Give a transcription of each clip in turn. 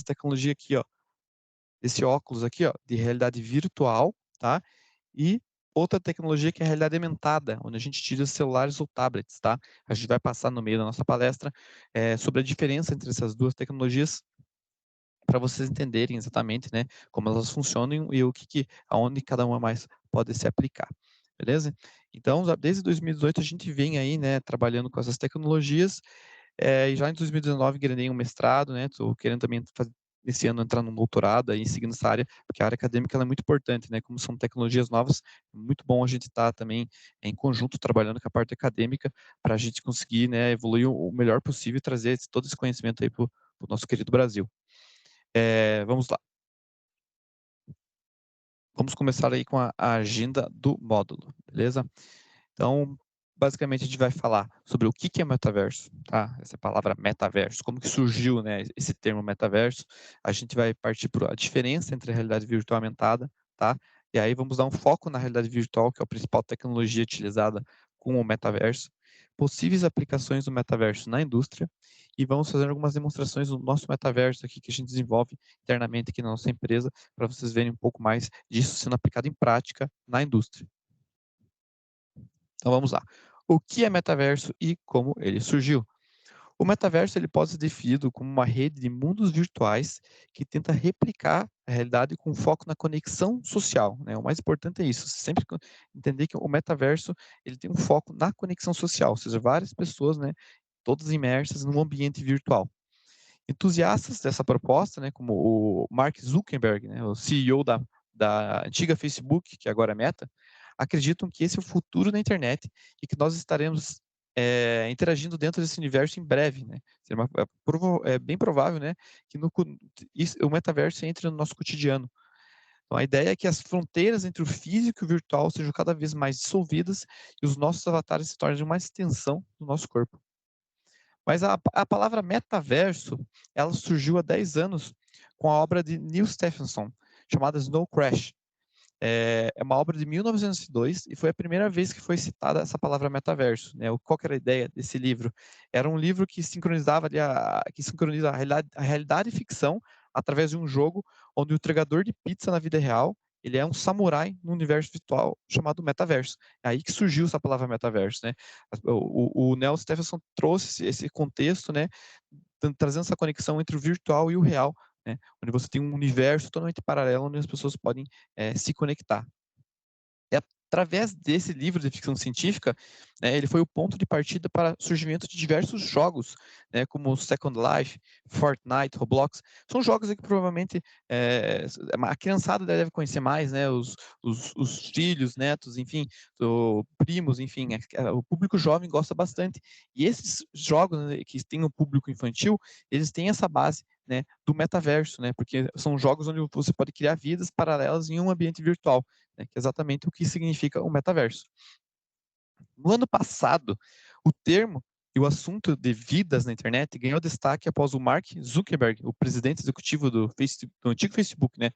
tecnologia aqui, ó, esse óculos aqui, ó, de realidade virtual, tá? E outra tecnologia que é a realidade aumentada, onde a gente tira celulares ou tablets, tá? A gente vai passar no meio da nossa palestra sobre a diferença entre essas duas tecnologias para vocês entenderem exatamente, né, como elas funcionam e aonde cada uma mais pode se aplicar, beleza? Então, desde 2018 a gente vem aí, né, trabalhando com essas tecnologias, e já em 2019 engrenei um mestrado, né, estou querendo também esse ano entrar num doutorado aí, seguindo essa área, porque a área acadêmica ela é muito importante, né, como são tecnologias novas, é muito bom a gente estar também em conjunto trabalhando com a parte acadêmica para a gente conseguir, né, evoluir o melhor possível e trazer todo esse conhecimento aí para o nosso querido Brasil. Vamos lá. Vamos começar aí com a agenda do módulo, beleza? Então, basicamente a gente vai falar sobre o que é metaverso, tá? Essa palavra metaverso, como que surgiu, né, esse termo metaverso. A gente vai partir para a diferença entre a realidade virtual aumentada, tá? E aí vamos dar um foco na realidade virtual, que é a principal tecnologia utilizada com o metaverso, possíveis aplicações do metaverso na indústria, e vamos fazer algumas demonstrações do nosso metaverso aqui que a gente desenvolve internamente aqui na nossa empresa, para vocês verem um pouco mais disso sendo aplicado em prática na indústria. Então vamos lá. O que é metaverso e como ele surgiu? O metaverso ele pode ser definido como uma rede de mundos virtuais que tenta replicar a realidade com foco na conexão social, né? O mais importante é isso, sempre entender que o metaverso ele tem um foco na conexão social, ou seja, várias pessoas, né, todas imersas num ambiente virtual. Entusiastas dessa proposta, né, como o Mark Zuckerberg, né, o CEO da antiga Facebook, que agora é Meta, acreditam que esse é o futuro da internet e que nós estaremos interagindo dentro desse universo em breve, né? É bem provável, né, que o metaverso entre no nosso cotidiano. Então, a ideia é que as fronteiras entre o físico e o virtual sejam cada vez mais dissolvidas e os nossos avatares se tornem uma extensão do nosso corpo. Mas a palavra metaverso, ela surgiu há 10 anos com a obra de Neil Stephenson, chamada Snow Crash. É uma obra de 1902 e foi a primeira vez que foi citada essa palavra metaverso, né? Qual que era a ideia desse livro? Era um livro que sincronizava que sincroniza a realidade e ficção através de um jogo onde o entregador de pizza na vida real ele é um samurai no universo virtual chamado metaverso. É aí que surgiu essa palavra metaverso, né? O Neil Stephenson trouxe esse contexto, né? Trazendo essa conexão entre o virtual e o real, né? Onde você tem um universo totalmente paralelo onde as pessoas podem se conectar. É através desse livro de ficção científica, né, ele foi o ponto de partida para o surgimento de diversos jogos, né, como Second Life, Fortnite, Roblox. São jogos que provavelmente a criançada deve conhecer mais, né, os filhos, netos, enfim, primos, enfim, o público jovem gosta bastante. E esses jogos, né, que têm um público infantil, eles têm essa base, né, do metaverso, né, porque são jogos onde você pode criar vidas paralelas em um ambiente virtual, né, que é exatamente o que significa o metaverso. No ano passado, o termo e o assunto de vidas na internet ganhou destaque após o Mark Zuckerberg, o presidente executivo do antigo Facebook, né,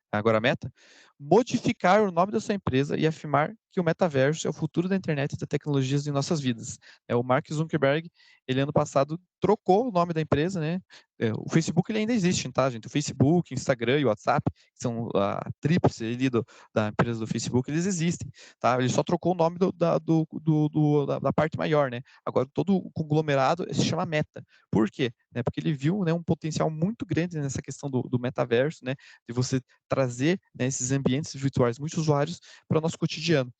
agora a Meta, modificar o nome da sua empresa e afirmar que o metaverso é o futuro da internet e das tecnologias em nossas vidas. O Mark Zuckerberg, ele ano passado trocou o nome da empresa, né? O Facebook ele ainda existe, tá, gente? O Facebook, o Instagram e o WhatsApp, que são a tríplice ali da empresa do Facebook, eles existem, tá? Ele só trocou o nome da parte maior, né? Agora todo o conglomerado se chama Meta. Por quê? Porque ele viu, né, um potencial muito grande nessa questão do metaverso, né? De você trazer, né, esses ambientes virtuais muito usuários para o nosso cotidiano.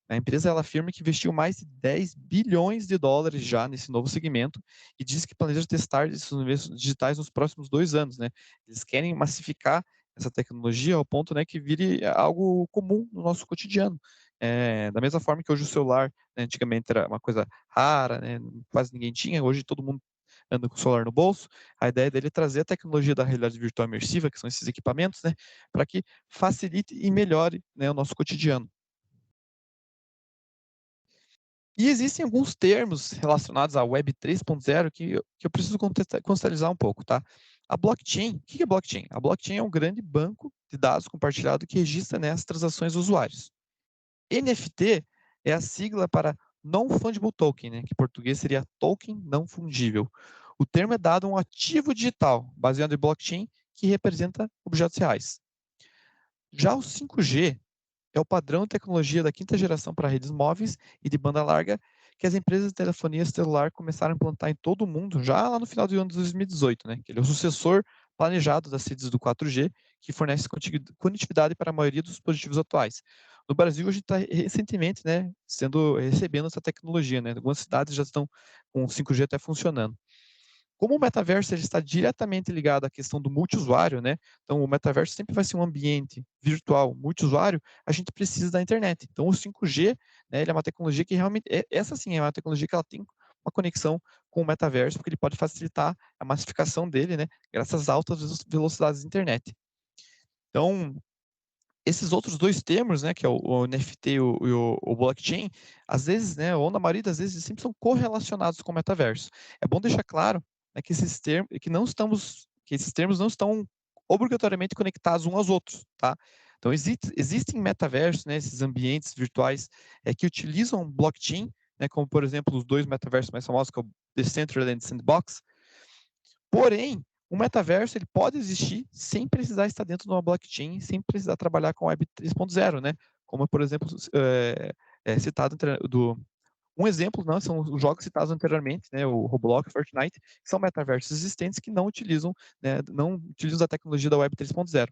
A empresa ela afirma que investiu mais de 10 bilhões de dólares já nesse novo segmento e diz que planeja testar esses universos digitais nos próximos 2 anos, né? Eles querem massificar essa tecnologia ao ponto, né, que vire algo comum no nosso cotidiano. Da mesma forma que hoje o celular, né, antigamente era uma coisa rara, né, quase ninguém tinha, hoje todo mundo anda com o celular no bolso. A ideia dele é trazer a tecnologia da realidade virtual imersiva, que são esses equipamentos, né, para que facilite e melhore, né, o nosso cotidiano. E existem alguns termos relacionados à Web 3.0 que eu preciso contextualizar um pouco, tá? A blockchain, o que é blockchain? A blockchain é um grande banco de dados compartilhado que registra, né, as transações dos usuários. NFT é a sigla para Non-Fungible Token, né, que em português seria token não fungível. O termo é dado a um ativo digital, baseado em blockchain, que representa objetos reais. Já o 5G é o padrão de tecnologia da quinta geração para redes móveis e de banda larga que as empresas de telefonia celular começaram a implantar em todo o mundo já lá no final do ano de 2018, né? Que ele é o sucessor planejado das redes do 4G, que fornece conectividade para a maioria dos dispositivos atuais. No Brasil, a gente está recentemente, né, recebendo essa tecnologia, né? Algumas cidades já estão com 5G até funcionando. Como o metaverso ele está diretamente ligado à questão do multiusuário, né? Então, o metaverso sempre vai ser um ambiente virtual multiusuário, a gente precisa da internet. Então, o 5G, né, ele é uma tecnologia que realmente, essa sim é uma tecnologia que ela tem uma conexão com o metaverso, porque ele pode facilitar a massificação dele, né, graças às altas velocidades da internet. Então, esses outros dois termos, né, que é o NFT e o blockchain, às vezes, né, ou na maioria das vezes, sempre são correlacionados com o metaverso. É bom deixar claro, né, que esses termos não estão obrigatoriamente conectados uns aos outros, tá? Então, existem metaversos, né, esses ambientes virtuais que utilizam blockchain, né, como, por exemplo, os dois metaversos mais famosos, que é o Decentraland e Sandbox. Porém, o metaverso ele pode existir sem precisar estar dentro de uma blockchain, sem precisar trabalhar com Web 3.0, né? Como, por exemplo, citado um exemplo, não, são os jogos citados anteriormente, né, o Roblox, o Fortnite, que são metaversos existentes que não utilizam, né, não utilizam a tecnologia da Web 3.0.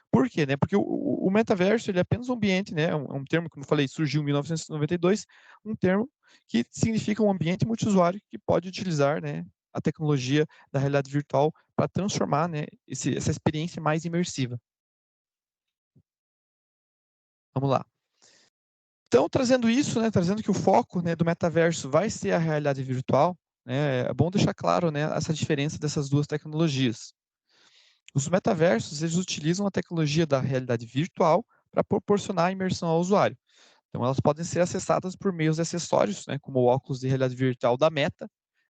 Por quê? Né? Porque o metaverso ele é apenas um ambiente, né? Um termo, como eu falei, surgiu em 1992, um termo que significa um ambiente multiusuário que pode utilizar, né, a tecnologia da realidade virtual para transformar, né, essa experiência mais imersiva. Vamos lá. Então, trazendo isso, né, trazendo que o foco, né, do metaverso vai ser a realidade virtual, né, é bom deixar claro, né, essa diferença dessas duas tecnologias. Os metaversos, eles utilizam a tecnologia da realidade virtual para proporcionar a imersão ao usuário. Então, elas podem ser acessadas por meio de acessórios, né, como o óculos de realidade virtual da Meta,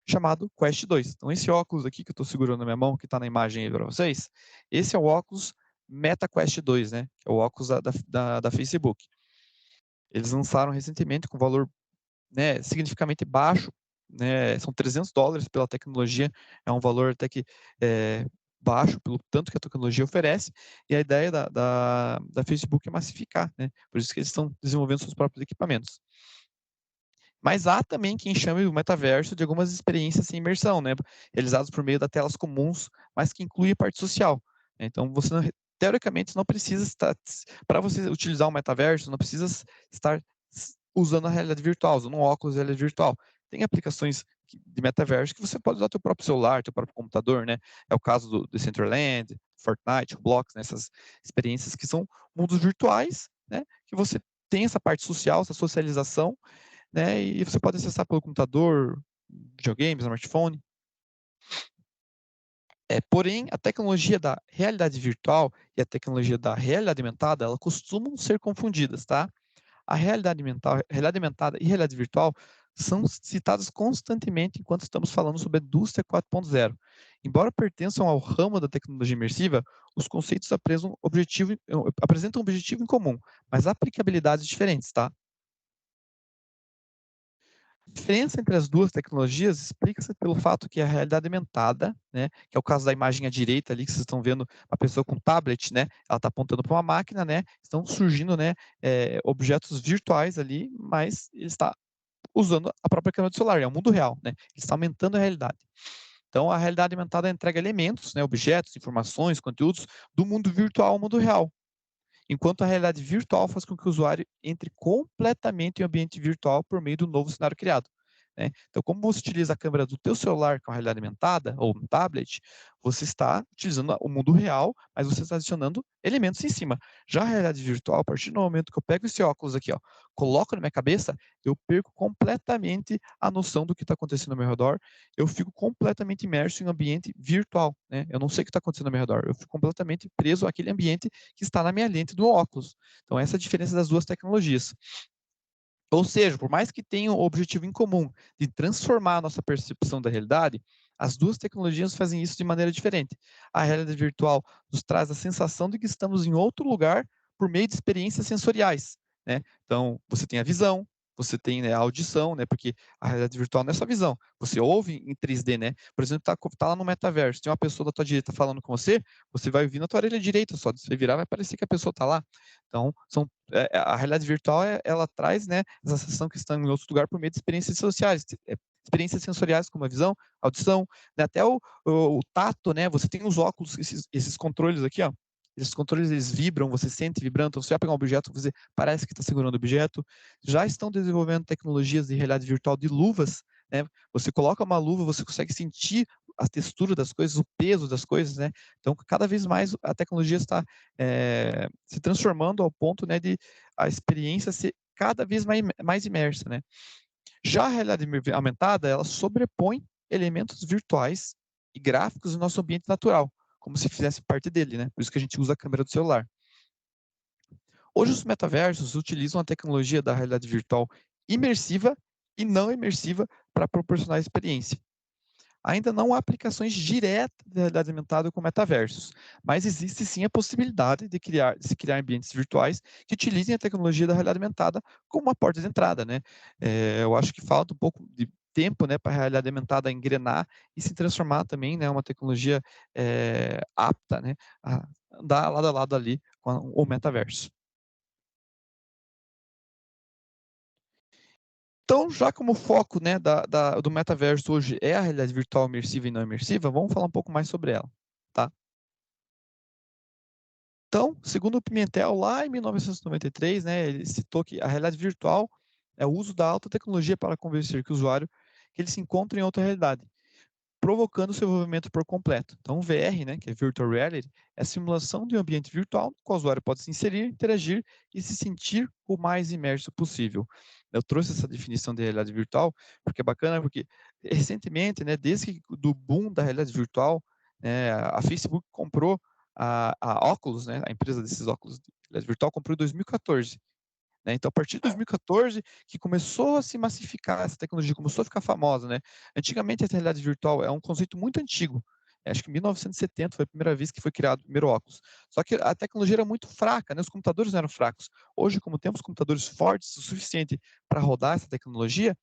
chamado Quest 2. Então, esse óculos aqui que eu estou segurando na minha mão, que está na imagem aí para vocês, esse é o óculos Meta Quest 2, né, que é o óculos da Facebook. Eles lançaram recentemente com valor, né, significativamente baixo, né, são $300 pela tecnologia, é um valor até que baixo pelo tanto que a tecnologia oferece, e a ideia da Facebook é massificar, né, por isso que eles estão desenvolvendo seus próprios equipamentos. Mas há também quem chame o metaverso de algumas experiências sem imersão, né, realizadas por meio das telas comuns, mas que inclui a parte social. Então, teoricamente, você não precisa estar, para você utilizar o metaverso, não precisa estar usando a realidade virtual, usando um óculos de realidade virtual. Tem aplicações de metaverso que você pode usar teu próprio celular, teu próprio computador, né? É o caso do Decentraland, Fortnite, Roblox, né? Essas experiências que são mundos virtuais, né? Que você tem essa parte social, essa socialização, né? E você pode acessar pelo computador, videogame, smartphone. Porém, a tecnologia da realidade virtual e a tecnologia da realidade aumentada, elas costumam ser confundidas, tá? A realidade aumentada e realidade virtual são citadas constantemente enquanto estamos falando sobre a indústria 4.0. Embora pertençam ao ramo da tecnologia imersiva, os conceitos apresentam um objetivo em comum, mas aplicabilidades diferentes, tá? A diferença entre as duas tecnologias explica-se pelo fato que a realidade aumentada, né, que é o caso da imagem à direita ali, que vocês estão vendo uma pessoa com tablet, né, ela está apontando para uma máquina, né, estão surgindo, né, objetos virtuais ali, mas ele está usando a própria câmera do celular, é o mundo real, né, ele está aumentando a realidade. Então, a realidade aumentada entrega elementos, né, objetos, informações, conteúdos do mundo virtual ao mundo real, enquanto a realidade virtual faz com que o usuário entre completamente em um ambiente virtual por meio do novo cenário criado. Né? Então, como você utiliza a câmera do teu celular com a realidade aumentada ou um tablet, você está utilizando o mundo real, mas você está adicionando elementos em cima. Já a realidade virtual, a partir do momento que eu pego esse óculos aqui, ó, coloco na minha cabeça, eu perco completamente a noção do que está acontecendo ao meu redor, eu fico completamente imerso em um ambiente virtual. Né? Eu não sei o que está acontecendo ao meu redor, eu fico completamente preso àquele ambiente que está na minha lente do óculos. Então, essa é a diferença das duas tecnologias. Ou seja, por mais que tenham o objetivo em comum de transformar a nossa percepção da realidade, as duas tecnologias fazem isso de maneira diferente. A realidade virtual nos traz a sensação de que estamos em outro lugar por meio de experiências sensoriais. Né? Então, você tem a visão, você tem, né, a audição, né, porque a realidade virtual não é só visão, você ouve em 3D, né? Por exemplo, tá lá no metaverso, tem uma pessoa da tua direita falando com você, você vai ouvir na tua orelha direita, só de você virar vai parecer que a pessoa tá lá. Então, a realidade virtual, ela traz, né, essa sensação que estão em outro lugar por meio de experiências sociais, experiências sensoriais como a visão, audição, né, até o tato, né? Você tem os óculos, esses controles aqui, ó. Esses controles, eles vibram, você sente vibrando, então você vai pegar um objeto, você parece que está segurando o objeto. Já estão desenvolvendo tecnologias de realidade virtual de luvas, né? Você coloca uma luva, você consegue sentir a textura das coisas, o peso das coisas, né? Então, cada vez mais a tecnologia está se transformando ao ponto, né, de a experiência ser cada vez mais imersa, né? Já a realidade aumentada, ela sobrepõe elementos virtuais e gráficos no nosso ambiente natural, como se fizesse parte dele, né? Por isso que a gente usa a câmera do celular. Hoje os metaversos utilizam a tecnologia da realidade virtual imersiva e não imersiva para proporcionar a experiência. Ainda não há aplicações diretas da realidade aumentada com metaversos, mas existe sim a possibilidade de se criar ambientes virtuais que utilizem a tecnologia da realidade aumentada como uma porta de entrada, né? Eu acho que falta um pouco de tempo, né, para a realidade aumentada engrenar e se transformar também, né, uma tecnologia apta, né, a andar lado a lado ali com o metaverso. Então, já como o foco, né, do metaverso hoje é a realidade virtual imersiva e não imersiva, vamos falar um pouco mais sobre ela, tá? Então, segundo o Pimentel, lá em 1993, né, ele citou que a realidade virtual é o uso da alta tecnologia para convencer que o usuário que ele se encontra em outra realidade, provocando seu envolvimento por completo. Então, o VR, né, que é Virtual Reality, é a simulação de um ambiente virtual no qual o usuário pode se inserir, interagir e se sentir o mais imerso possível. Eu trouxe essa definição de realidade virtual porque é bacana, porque recentemente, né, desde que do boom da realidade virtual, né, a Facebook comprou a Oculus, né, a empresa desses óculos de realidade virtual, comprou em 2014. Né? Então, a partir de 2014, que começou a se massificar essa tecnologia, começou a ficar famosa. Né? Antigamente, a realidade virtual é um conceito muito antigo. Acho que em 1970 foi a primeira vez que foi criado o primeiro óculos. Só que a tecnologia era muito fraca, né? Os computadores não eram fracos. Hoje, como temos computadores fortes o suficiente para rodar essa tecnologia,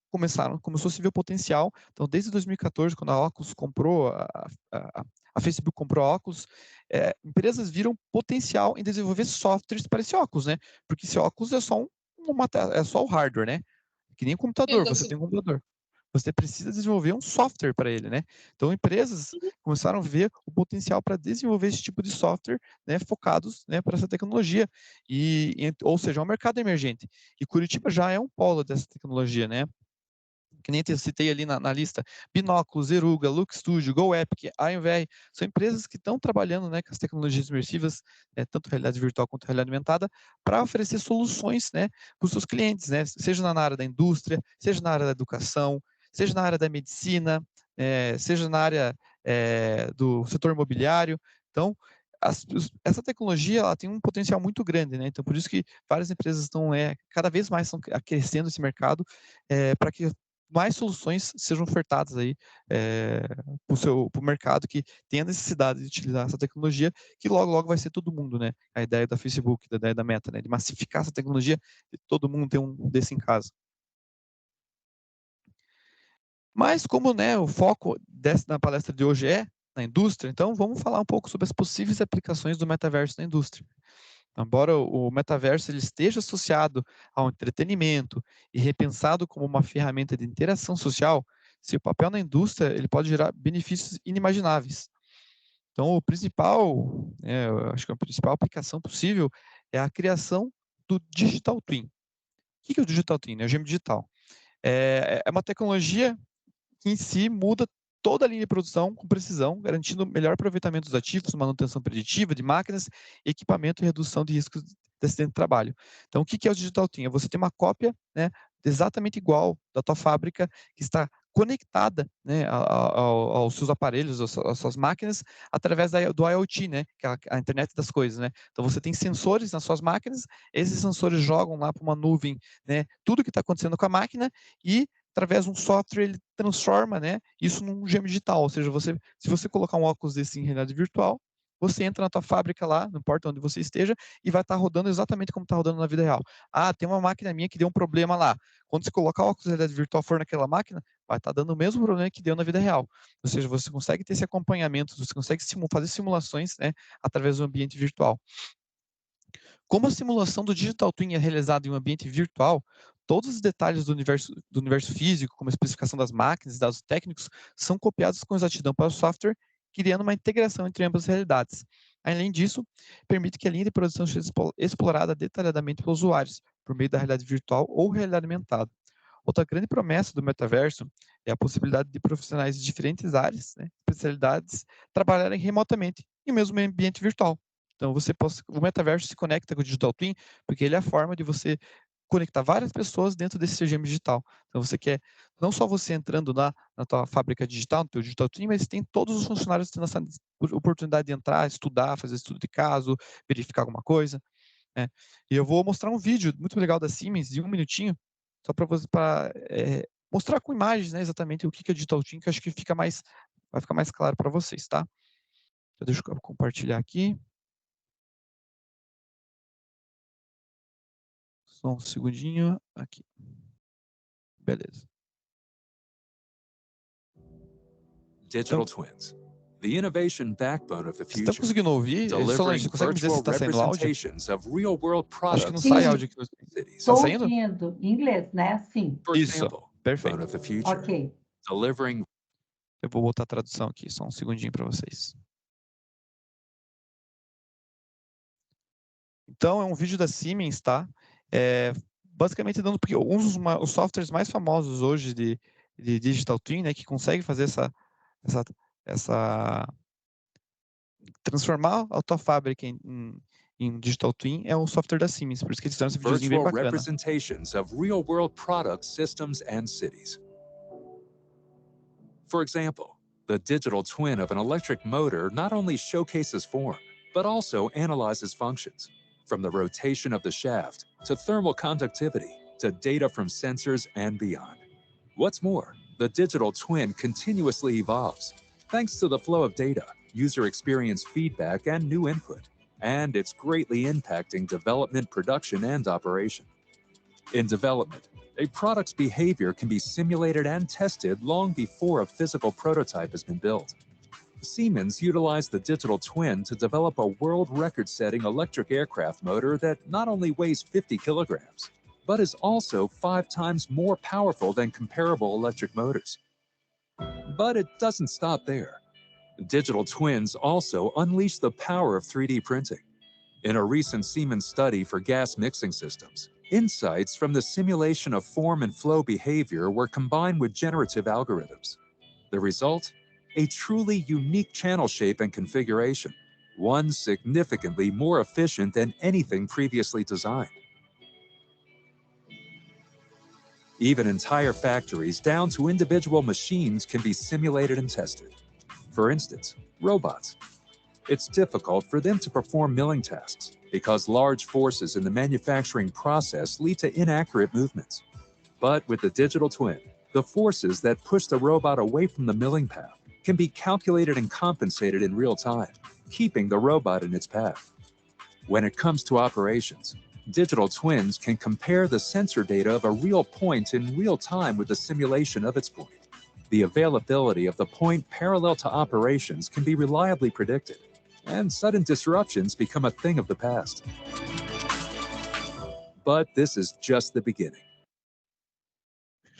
começou a se ver o potencial. Então, desde 2014, quando a Oculus comprou, a Facebook comprou a Oculus, empresas viram potencial em desenvolver softwares para esse óculos, né? Porque esse óculos é só o hardware, né? Que nem um computador, você tem um computador. Você precisa desenvolver um software para ele, né? Então, empresas começaram a ver o potencial para desenvolver esse tipo de software, né, focados, né, para essa tecnologia, ou seja, é um mercado emergente. E Curitiba já é um polo dessa tecnologia, né? Que nem eu citei ali na lista, Binóculos, Eruga, Look Studio, GoEpic, AMVR, são empresas que estão trabalhando, né, com as tecnologias imersivas, tanto realidade virtual quanto realidade aumentada, para oferecer soluções, né, para os seus clientes, né, seja na área da indústria, seja na área da educação, seja na área da medicina, seja na área do setor imobiliário. Então, essa tecnologia ela tem um potencial muito grande, né? Então, por isso que várias empresas estão cada vez mais estão crescendo esse mercado para que mais soluções sejam ofertadas aí para o mercado que tem a necessidade de utilizar essa tecnologia, que logo, logo vai ser todo mundo, né? A ideia da Facebook, a ideia da Meta, né? De massificar essa tecnologia e todo mundo ter um desse em casa. Mas como, né, o foco na palestra de hoje é na indústria, então vamos falar um pouco sobre as possíveis aplicações do metaverso na indústria. Embora o metaverso ele esteja associado ao entretenimento e repensado como uma ferramenta de interação social, seu papel na indústria ele pode gerar benefícios inimagináveis. Então, eu acho que a principal aplicação possível é a criação do Digital Twin. O que é o Digital Twin? É o gêmeo digital. É uma tecnologia que em si muda toda a linha de produção com precisão, garantindo melhor aproveitamento dos ativos, manutenção preditiva de máquinas, equipamento e redução de riscos de acidente de trabalho. Então, o que é o Digital Twin? É você ter uma cópia, né, exatamente igual da tua fábrica, que está conectada, né, aos seus aparelhos, às suas máquinas, através do IoT, né, que é a internet das coisas, né. Então você tem sensores nas suas máquinas, esses sensores jogam lá para uma nuvem, né, tudo que está acontecendo com a máquina e através de um software ele transforma, né, isso num gêmeo digital, ou seja, se você colocar um óculos desse em realidade virtual, você entra na tua fábrica lá, não importa onde você esteja, e vai estar rodando exatamente como está rodando na vida real. Ah, tem uma máquina minha que deu um problema lá. Quando você colocar o óculos de realidade virtual for naquela máquina, vai estar dando o mesmo problema que deu na vida real. Ou seja, você consegue ter esse acompanhamento, você consegue fazer simulações, né, através do ambiente virtual. Como a simulação do Digital Twin é realizada em um ambiente virtual, todos os detalhes do universo físico, como a especificação das máquinas e dados técnicos, são copiados com exatidão para o software, criando uma integração entre ambas as realidades. Além disso, permite que a linha de produção seja explorada detalhadamente pelos usuários, por meio da realidade virtual ou realidade aumentada. Outra grande promessa do metaverso é a possibilidade de profissionais de diferentes áreas, né, especialidades, trabalharem remotamente em um mesmo ambiente virtual. Então, o metaverso se conecta com o Digital Twin, porque ele é a forma de você conectar várias pessoas dentro desse CGM digital. Então, você quer não só você entrando na tua fábrica digital, no teu Digital Twin, mas tem todos os funcionários tendo essa oportunidade de entrar, estudar, fazer estudo de caso, verificar alguma coisa. Né? E eu vou mostrar um vídeo muito legal da Siemens, de 1 minutinho, só para você mostrar com imagens, né, exatamente o que é Digital Twin, que eu acho que vai ficar mais claro para vocês, tá? Então, deixa eu compartilhar aqui. Só um segundinho. Aqui. Beleza. Digital twins, the innovation backbone of the Você está future, conseguindo ouvir? Solange, delivering você consegue me dizer se virtual está saindo áudio? representations of real-world Acho que não products sai and áudio aqui. cities. Está Estou saindo? ouvindo. Em inglês, né? Sim. For Isso. example, Perfeito. of the future, Ok. delivering. Eu vou botar a tradução aqui, só um segundinho para vocês. Então, é um vídeo da Siemens, tá? Basicamente dando, porque os softwares mais famosos hoje de Digital Twin, né, que consegue fazer transformar a tua fábrica em Digital Twin é o software da Siemens, por isso que eles fizeram esse videozinho bem Virtual bacana. representations of real-world products, systems, and cities. For example, the digital twin of an electric motor not only showcases form, but also analyzes functions, from the rotation of the shaft to thermal conductivity to data from sensors and beyond. What's more, the digital twin continuously evolves, thanks to the flow of data, user experience feedback, and new input, and it's greatly impacting development, production, and operation. In development, a product's behavior can be simulated and tested long before a physical prototype has been built. Siemens utilized the digital twin to develop a world record-setting electric aircraft motor that not only weighs 50 kilograms, but is also 5 times more powerful than comparable electric motors. But it doesn't stop there. Digital twins also unleash the power of 3D printing. In a recent Siemens study for gas mixing systems, insights from the simulation of form and flow behavior were combined with generative algorithms. The result? A truly unique channel shape and configuration, one significantly more efficient than anything previously designed. Even entire factories down to individual machines can be simulated and tested. For instance, robots. It's difficult for them to perform milling tasks because large forces in the manufacturing process lead to inaccurate movements. But with the digital twin, the forces that push the robot away from the milling path can be calculated and compensated in real time, keeping the robot in its path. When it comes to operations, digital twins can compare the sensor data of a real point in real time with the simulation of its point. The availability of the point parallel to operations can be reliably predicted, and sudden disruptions become a thing of the past. But this is just the beginning.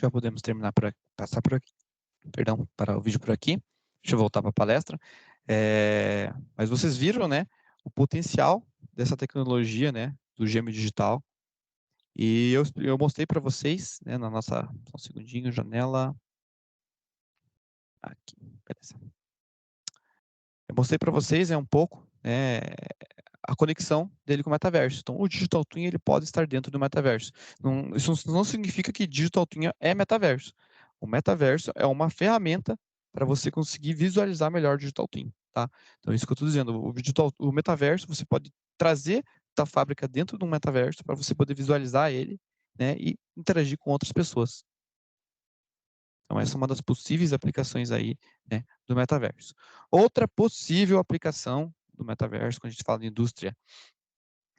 Já podemos passar por aqui. Perdão, parar o vídeo por aqui. Deixa eu voltar para a palestra. Mas vocês viram, né, o potencial dessa tecnologia, né, do gêmeo digital. E eu mostrei para vocês, né, na nossa, só um segundinho, janela. Aqui, beleza. Eu mostrei para vocês um pouco, né, a conexão dele com o metaverso. Então, o Digital Twin ele pode estar dentro do metaverso. Isso não significa que Digital Twin é metaverso. O metaverso é uma ferramenta para você conseguir visualizar melhor o Digital Twin, tá? Então, é isso que eu estou dizendo. O metaverso, você pode trazer da fábrica dentro de um metaverso para você poder visualizar ele, né, e interagir com outras pessoas. Então, essa é uma das possíveis aplicações aí, né, do metaverso. Outra possível aplicação, do metaverso, quando a gente fala de indústria.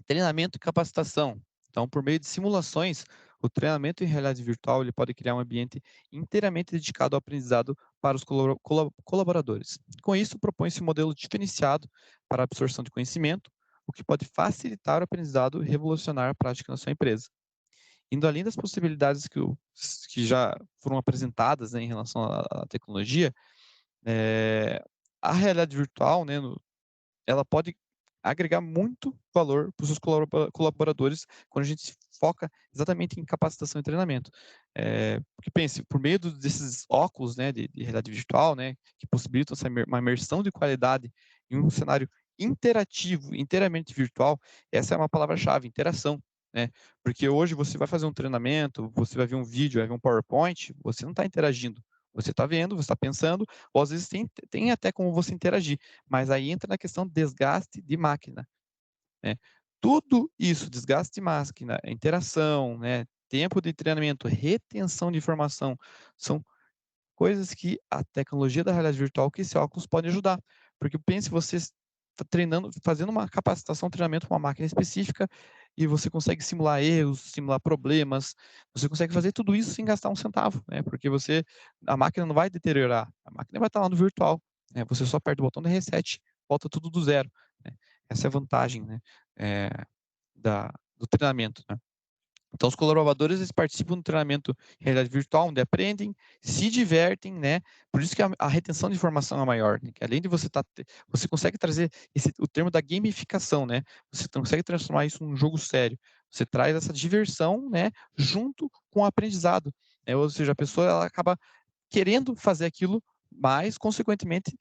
Treinamento e capacitação. Então, por meio de simulações, o treinamento em realidade virtual ele pode criar um ambiente inteiramente dedicado ao aprendizado para os colaboradores. Com isso, propõe-se um modelo diferenciado para a absorção de conhecimento, o que pode facilitar o aprendizado e revolucionar a prática na sua empresa. Indo além das possibilidades que já foram apresentadas, né, em relação à tecnologia, a realidade virtual, né, ela pode agregar muito valor para os seus colaboradores quando a gente se foca exatamente em capacitação e treinamento. Porque pense, por meio desses óculos, né, de realidade virtual, né, que possibilitam uma imersão de qualidade em um cenário interativo, inteiramente virtual, essa é uma palavra-chave, interação. Né? Porque hoje você vai fazer um treinamento, você vai ver um vídeo, vai ver um PowerPoint, você não está interagindo. Você está vendo, você está pensando, ou às vezes tem até como você interagir, mas aí entra na questão de desgaste de máquina. Né? Tudo isso, desgaste de máquina, interação, né, tempo de treinamento, retenção de informação, são coisas que a tecnologia da realidade virtual, que esse óculos pode ajudar. Porque pense, você está treinando, fazendo uma capacitação, treinamento com uma máquina específica, e você consegue simular erros, simular problemas, você consegue fazer tudo isso sem gastar um centavo, né? Porque a máquina não vai deteriorar, a máquina vai estar lá no virtual, né? Você só aperta o botão de reset, volta tudo do zero, né? Essa é a vantagem, né? É, do treinamento, né? Então, os colaboradores eles participam do treinamento em realidade virtual, onde aprendem, se divertem, né? Por isso que a retenção de informação é maior, né? Que além de você consegue trazer o termo da gamificação, né? Você consegue transformar isso num jogo sério. Você traz essa diversão, né? Junto com o aprendizado, né? Ou seja, a pessoa ela acaba querendo fazer aquilo, mas consequentemente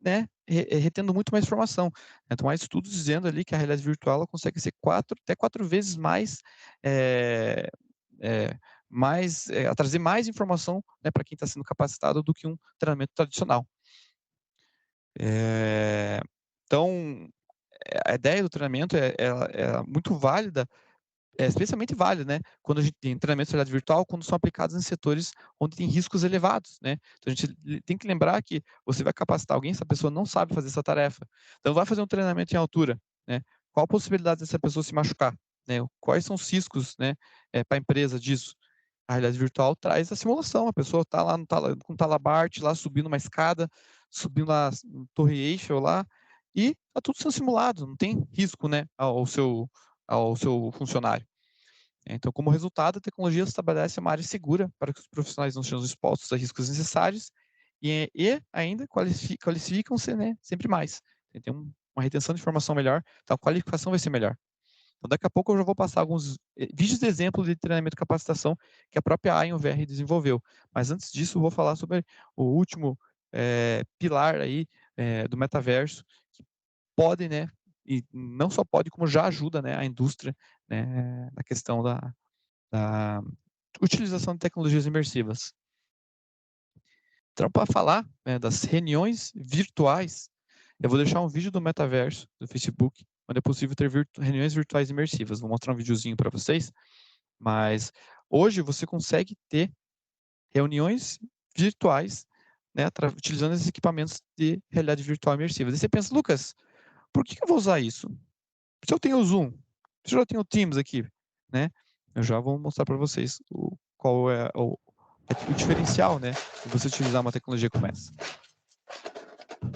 né, retendo muito mais informação. Então, há estudos dizendo ali que a realidade virtual ela consegue ser até quatro vezes mais, é, é, a trazer mais informação né, para quem está sendo capacitado do que um treinamento tradicional. Então, a ideia do treinamento é muito válida, especialmente válida, né? Quando a gente tem treinamento de realidade virtual, quando são aplicados em setores onde tem riscos elevados, né? Então a gente tem que lembrar que você vai capacitar alguém, essa pessoa não sabe fazer essa tarefa. Então vai fazer um treinamento em altura, né? Qual a possibilidade dessa pessoa se machucar, né? Quais são os riscos, né, para a empresa disso? A realidade virtual traz a simulação, a pessoa está lá com um talabarte, lá subindo uma escada, subindo lá no Torre Eiffel lá, e está tudo sendo simulado, não tem risco, né, ao seu funcionário. Então, como resultado, a tecnologia estabelece uma área segura para que os profissionais não sejam expostos a riscos necessários e ainda qualificam-se né, sempre mais. Tem uma retenção de informação melhor, então a qualificação vai ser melhor. Então, daqui a pouco eu já vou passar alguns vídeos de exemplo de treinamento e capacitação que a própria Ion VR desenvolveu. Mas antes disso, eu vou falar sobre o último pilar aí do metaverso, que pode, né, e não só pode, como já ajuda né, a indústria né, na questão da utilização de tecnologias imersivas. Então, para falar né, das reuniões virtuais, eu vou deixar um vídeo do metaverso, do Facebook, onde é possível ter reuniões virtuais imersivas. Vou mostrar um videozinho para vocês, mas hoje você consegue ter reuniões virtuais né, utilizando esses equipamentos de realidade virtual imersiva. E você pensa, Lucas, por que eu vou usar isso? Se eu tenho o Zoom, se eu já tenho o Teams aqui, né? Eu já vou mostrar para vocês qual é o diferencial, né? De você utilizar uma tecnologia como essa.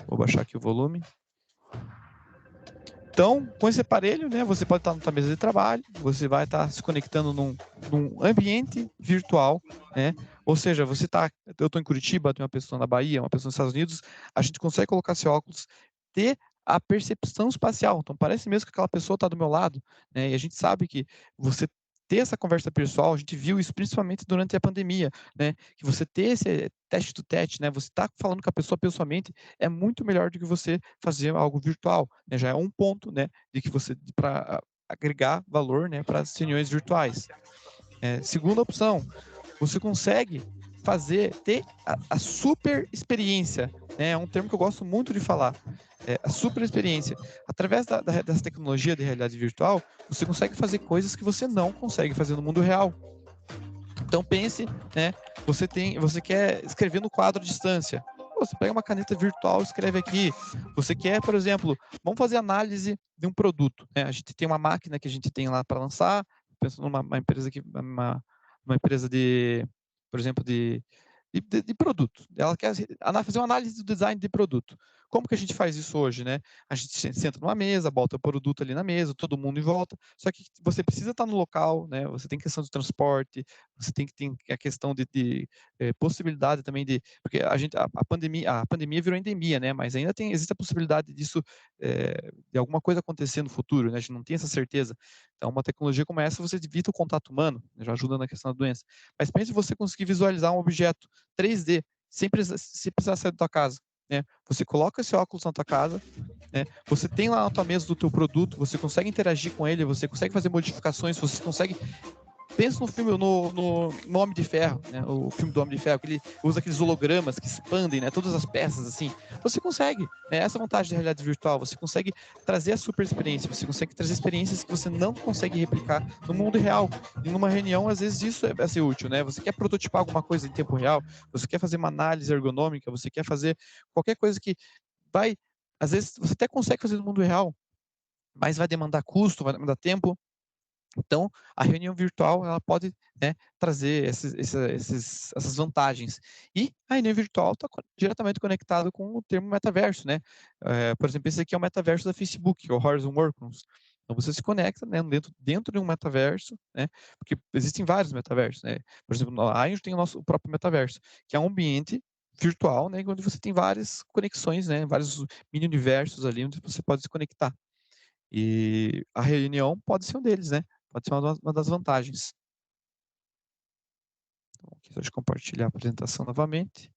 Vou baixar aqui o volume. Então, com esse aparelho, né, você pode estar na sua mesa de trabalho, você vai estar se conectando num ambiente virtual, né? Ou seja, eu estou em Curitiba, tem uma pessoa na Bahia, uma pessoa nos Estados Unidos, a gente consegue colocar esse óculos, ter a percepção espacial. Então, parece mesmo que aquela pessoa está do meu lado, né? E a gente sabe que você ter essa conversa pessoal, a gente viu isso principalmente durante a pandemia, né? Que você ter esse teste do teste, né? Você está falando com a pessoa pessoalmente é muito melhor do que você fazer algo virtual, né? Já é um ponto, né? De que você para agregar valor, né? Para as reuniões virtuais. Segunda opção, você consegue ter a super experiência, né? É um termo que eu gosto muito de falar. A super experiência. Através dessa tecnologia de realidade virtual, você consegue fazer coisas que você não consegue fazer no mundo real. Então pense, né? Você quer escrever no quadro à distância. você pega uma caneta virtual, escreve aqui. Você quer, por exemplo, vamos fazer análise de um produto, né? A gente tem uma máquina que a gente tem lá para lançar, penso numa empresa uma empresa de, por exemplo, de produto. Ela quer fazer uma análise do design de produto. Como que a gente faz isso hoje, né? A gente senta numa mesa, bota o produto ali na mesa, todo mundo em volta, só que você precisa estar no local, né? Você tem questão de transporte, você tem que ter a questão de possibilidade também de, porque a pandemia virou endemia, né? Mas ainda existe a possibilidade disso, de alguma coisa acontecer no futuro, né? A gente não tem essa certeza. Então, uma tecnologia como essa, você evita o contato humano, já ajuda na questão da doença. Mas pense você conseguir visualizar um objeto 3D, sem precisar sair da tua casa. Né? Você coloca esse óculos na tua casa, né? Você tem lá na tua mesa do teu produto, você consegue interagir com ele, você consegue fazer modificações, você consegue. Pensa no filme, no Homem de Ferro, né? O filme do Homem de Ferro, que ele usa aqueles hologramas que expandem, né? Todas as peças, assim. Você consegue, né? Essa vantagem da realidade virtual, você consegue trazer a super experiência, você consegue trazer experiências que você não consegue replicar no mundo real. Em uma reunião, às vezes, isso vai ser útil, né? Você quer prototipar alguma coisa em tempo real, você quer fazer uma análise ergonômica, você quer fazer qualquer coisa que vai... Às vezes, você até consegue fazer no mundo real, mas vai demandar custo, vai demandar tempo. Então, a reunião virtual ela pode, né, trazer essas vantagens. E a reunião virtual está diretamente conectada com o termo metaverso, né? Por exemplo, esse aqui é o metaverso da Facebook, que é o Horizon Workrooms. Então, você se conecta, né, dentro de um metaverso, né? Porque existem vários metaversos, né? Por exemplo, a gente tem o nosso próprio metaverso, que é um ambiente virtual, né, onde você tem várias conexões, né, vários mini universos ali onde você pode se conectar. E a reunião pode ser um deles, né? Pode ser uma das vantagens. Então, aqui, deixa eu compartilhar a apresentação novamente.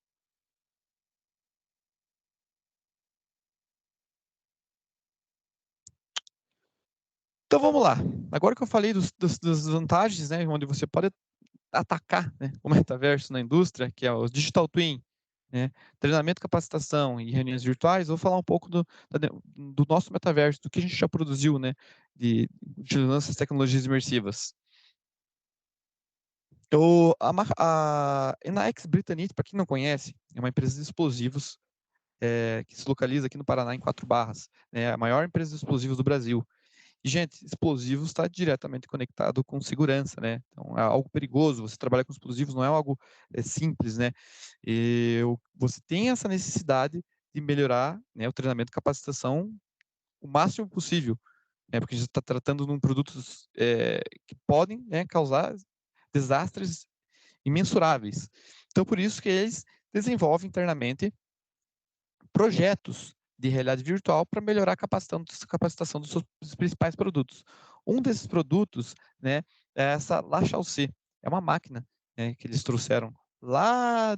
Então vamos lá. Agora que eu falei das vantagens, né, onde você pode atacar, né, o metaverso na indústria, que é o Digital Twin, né, treinamento, capacitação e reuniões virtuais, vou falar um pouco do nosso metaverso, do que a gente já produziu, né, utilizando essas tecnologias imersivas. A Enaex Britannic, para quem não conhece, é uma empresa de explosivos que se localiza aqui no Paraná, em Quatro Barras. É a maior empresa de explosivos do Brasil. E, gente, explosivos está diretamente conectado com segurança, né? Então, é algo perigoso. Você trabalhar com explosivos não é algo simples, né? Você tem essa necessidade de melhorar, né, o treinamento e capacitação o máximo possível, né? Porque a gente está tratando de produtos que podem, né, causar desastres imensuráveis. Então, por isso que eles desenvolvem internamente projetos de realidade virtual para melhorar a capacitação dos seus principais produtos. Um desses produtos, né, é essa La Chaussee. É uma máquina, né, que eles trouxeram lá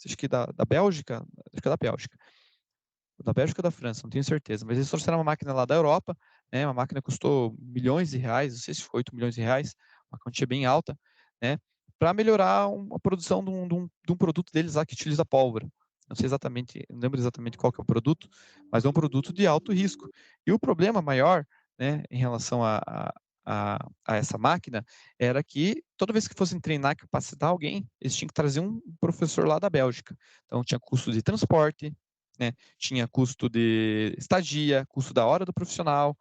acho que da Bélgica, acho que é da Bélgica ou da França, não tenho certeza, mas eles trouxeram uma máquina lá da Europa, né, uma máquina que custou milhões de reais, não sei se foi 8 milhões de reais, uma quantia bem alta, né, para melhorar a produção de um produto deles lá que utiliza pólvora. Não sei exatamente, não lembro exatamente qual que é o produto, mas é um produto de alto risco. E o problema maior, né, em relação a essa máquina, era que toda vez que fossem treinar e capacitar alguém, eles tinham que trazer um professor lá da Bélgica. Então tinha custo de transporte, né, tinha custo de estadia, custo da hora do profissional,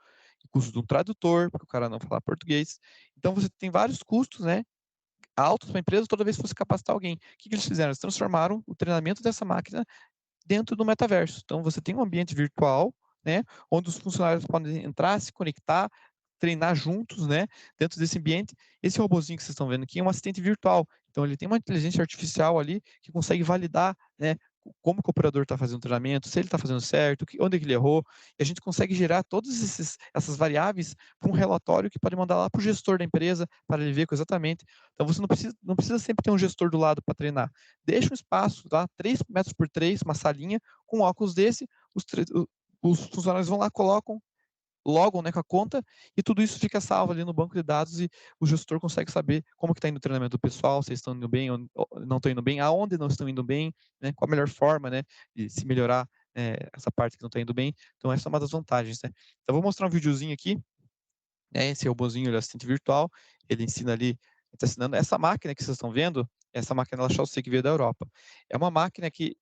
custo de um tradutor, porque o cara não fala português. Então você tem vários custos, né, altos para a empresa toda vez que você capacitar alguém. O que eles fizeram? Eles transformaram o treinamento dessa máquina dentro do metaverso. Então, você tem um ambiente virtual, né, onde os funcionários podem entrar, se conectar, treinar juntos, né, dentro desse ambiente. Esse robozinho que vocês estão vendo aqui é um assistente virtual. Então, ele tem uma inteligência artificial ali que consegue validar, né, como que o operador está fazendo o treinamento, se ele está fazendo certo, onde é que ele errou, e a gente consegue gerar todas essas variáveis para um relatório que pode mandar lá para o gestor da empresa, para ele ver exatamente. Então, você não precisa sempre ter um gestor do lado para treinar. Deixa um espaço, tá? 3 metros por 3, uma salinha, com um óculos desse, os funcionários vão lá, colocam, logam, né, com a conta, e tudo isso fica salvo ali no banco de dados e o gestor consegue saber como que está indo o treinamento do pessoal, se estão indo bem ou não estão indo bem, aonde não estão indo bem, né, qual a melhor forma, né, de se melhorar essa parte que não está indo bem. Então, essa é uma das vantagens, né. Então, vou mostrar um videozinho aqui, né, esse robozinho, ele é assistente virtual, ele ensina ali, está ensinando essa máquina que vocês estão vendo, essa máquina La Chaussee que veio da Europa. É uma máquina que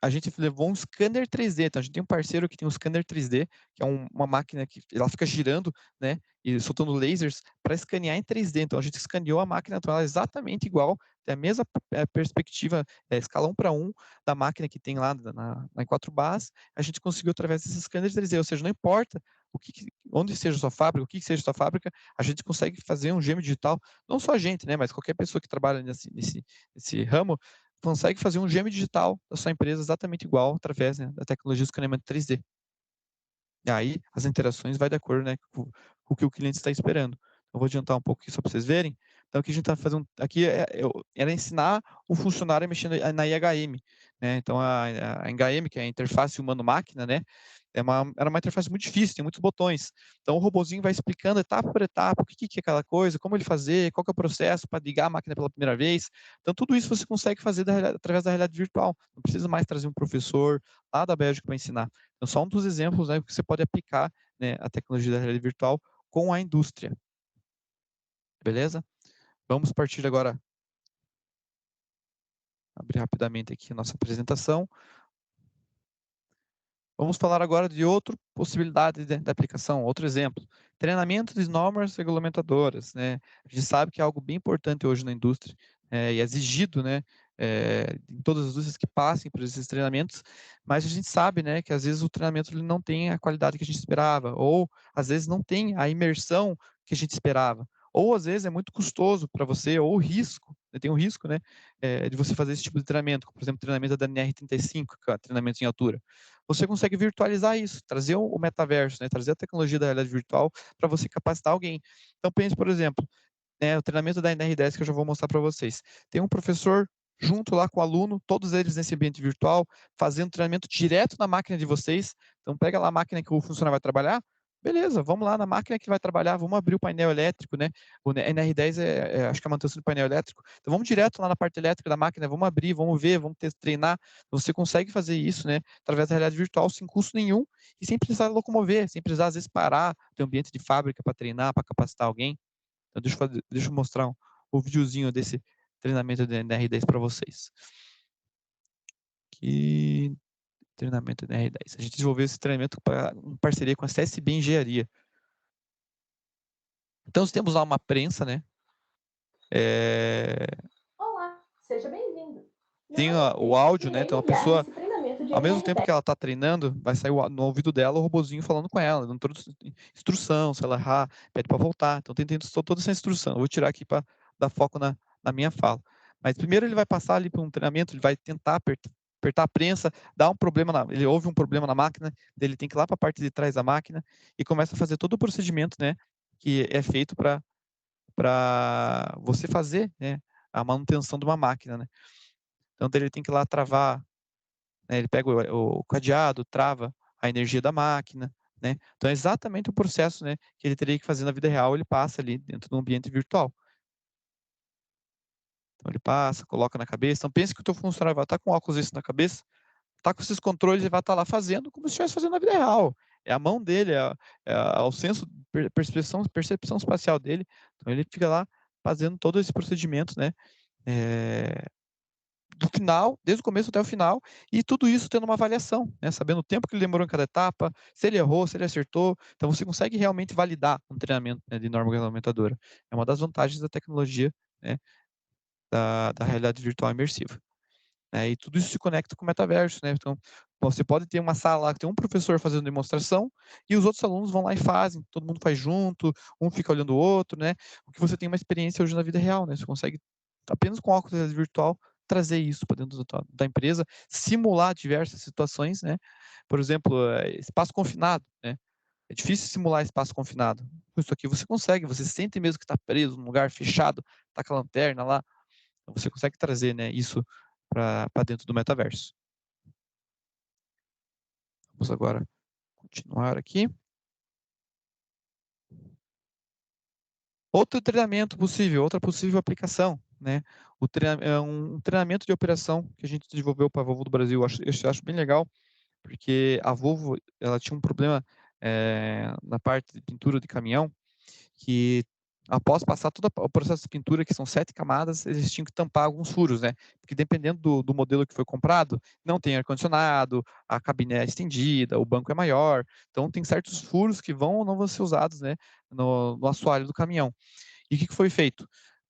a gente levou um scanner 3D. Então, a gente tem um parceiro que tem um scanner 3D, que é uma máquina que ela fica girando, né, e soltando lasers para escanear em 3D. Então, a gente escaneou a máquina, então ela é exatamente igual, tem a mesma perspectiva, escala 1 para 1 da máquina que tem lá em 4 barras, a gente conseguiu através desse scanner 3D, ou seja, não importa onde seja a sua fábrica, o que seja a sua fábrica, a gente consegue fazer um gêmeo digital, não só a gente, né, mas qualquer pessoa que trabalha nesse ramo, consegue fazer um gêmeo digital da sua empresa exatamente igual através, né, da tecnologia de escaneamento 3D. E aí as interações vai de acordo, né, com o que o cliente está esperando. Eu vou adiantar um pouco aqui só para vocês verem. Então, o que a gente está fazendo aqui era ensinar o funcionário a mexer na IHM, né? Então, a IHM, que é a interface humano-máquina, né? Era uma interface muito difícil, tem muitos botões. Então, o robozinho vai explicando etapa por etapa o que é aquela coisa, como ele fazer, qual que é o processo para ligar a máquina pela primeira vez. Então, tudo isso você consegue fazer através da realidade virtual. Não precisa mais trazer um professor lá da Bélgica para ensinar. Então, só um dos exemplos, né, que você pode aplicar, né, a tecnologia da realidade virtual com a indústria. Beleza? Vamos partir agora, abrir rapidamente aqui a nossa apresentação. Vamos falar agora de outra possibilidade de aplicação, outro exemplo. Treinamento de normas regulamentadoras, né? A gente sabe que é algo bem importante hoje na indústria, e é exigido, né, em todas as indústrias que passem por esses treinamentos, mas a gente sabe, né, que às vezes o treinamento ele não tem a qualidade que a gente esperava, ou às vezes não tem a imersão que a gente esperava, ou às vezes é muito custoso para você, ou o risco, né, tem um risco, né, de você fazer esse tipo de treinamento, como, por exemplo, treinamento da NR35, que é treinamento em altura. Você consegue virtualizar isso, trazer o metaverso, né, trazer a tecnologia da realidade virtual para você capacitar alguém. Então, pense, por exemplo, né, o treinamento da NR10 que eu já vou mostrar para vocês. Tem um professor junto lá com o aluno, todos eles nesse ambiente virtual, fazendo treinamento direto na máquina de vocês. Então, pega lá a máquina que o funcionário vai trabalhar, beleza, vamos lá na máquina que vai trabalhar, vamos abrir o painel elétrico, né? O NR10 acho que é a manutenção do painel elétrico. Então, vamos direto lá na parte elétrica da máquina, vamos abrir, vamos ver, vamos treinar. Você consegue fazer isso, né, através da realidade virtual, sem custo nenhum e sem precisar locomover, sem precisar, às vezes, parar, ter um ambiente de fábrica para treinar, para capacitar alguém. Então, deixa eu mostrar um videozinho desse treinamento da NR10 para vocês. Aqui, treinamento da NR10. A gente desenvolveu esse treinamento em parceria com a CSB Engenharia. Então, nós temos lá uma prensa, né? Olá, seja bem-vindo. Tem o áudio, né? Então, a pessoa, De ao mesmo tempo NR10. que ela está treinando, vai sair no ouvido dela o robozinho falando com ela, dando toda instrução, se ela errar, pede para voltar. Então, tem toda essa instrução. Eu vou tirar aqui para dar foco na minha fala. Mas primeiro ele vai passar ali por um treinamento, ele vai tentar apertar a prensa, dar um problema, ele ouve um problema na máquina, ele tem que ir lá para a parte de trás da máquina e começa a fazer todo o procedimento, né, que é feito para você fazer, né, a manutenção de uma máquina, né. Então ele tem que ir lá travar, né, ele pega o cadeado, trava a energia da máquina, né. Então é exatamente o processo, né, que ele teria que fazer na vida real, ele passa ali dentro do ambiente virtual. Então ele passa, coloca na cabeça. Então pense que o teu funcionário vai estar com óculos desse na cabeça, está com esses controles e vai estar lá fazendo como se estivesse fazendo na vida real. É a mão dele, o senso, percepção espacial dele. Então ele fica lá fazendo todo esse procedimento, né, do final, desde o começo até o final, e tudo isso tendo uma avaliação, né, sabendo o tempo que ele demorou em cada etapa, se ele errou, se ele acertou. Então você consegue realmente validar um treinamento, né, de norma regulamentadora. É uma das vantagens da tecnologia, né, da realidade virtual imersiva. E tudo isso se conecta com o metaverso, né? Então, você pode ter uma sala lá que tem um professor fazendo demonstração e os outros alunos vão lá e fazem, todo mundo faz junto, um fica olhando o outro, né? O que você tem uma experiência hoje na vida real, né? Você consegue, apenas com óculos de realidade virtual, trazer isso para dentro da empresa, simular diversas situações, né? Por exemplo, espaço confinado, né? É difícil simular espaço confinado. Com isso aqui você consegue, você sente mesmo que está preso num lugar fechado, tá com a lanterna lá, então você consegue trazer, né, isso para dentro do metaverso. Vamos agora continuar aqui. Outro treinamento possível, outra possível aplicação, né? Um treinamento de operação que a gente desenvolveu para a Volvo do Brasil. Eu acho bem legal, porque a Volvo ela tinha um problema na parte de pintura de caminhão, que após passar todo o processo de pintura, que são 7 camadas, eles tinham que tampar alguns furos, né? Porque dependendo do modelo que foi comprado, não tem ar-condicionado, a cabine é estendida, o banco é maior, então tem certos furos que vão ou não vão ser usados, né, no assoalho do caminhão. E o que foi feito?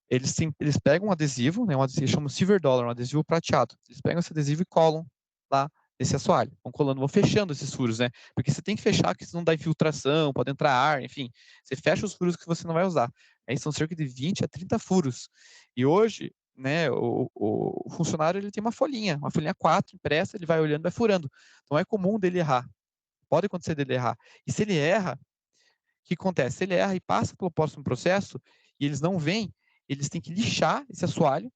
Eles pegam um adesivo, né, um adesivo, chama Silver Dollar, um adesivo prateado. Eles pegam esse adesivo e colam lá nesse assoalho. Vão colando, vão fechando esses furos, né? Porque você tem que fechar, porque senão dá infiltração, pode entrar ar, enfim. Você fecha os furos que você não vai usar. Aí são cerca de 20 a 30 furos. E hoje, né, o funcionário ele tem uma folhinha 4 impressa, ele vai olhando, vai furando. Então é comum dele errar. Pode acontecer dele errar. E se ele erra, o que acontece? Se ele erra e passa pelo próximo processo, e eles não vêm, eles têm que lixar esse assoalho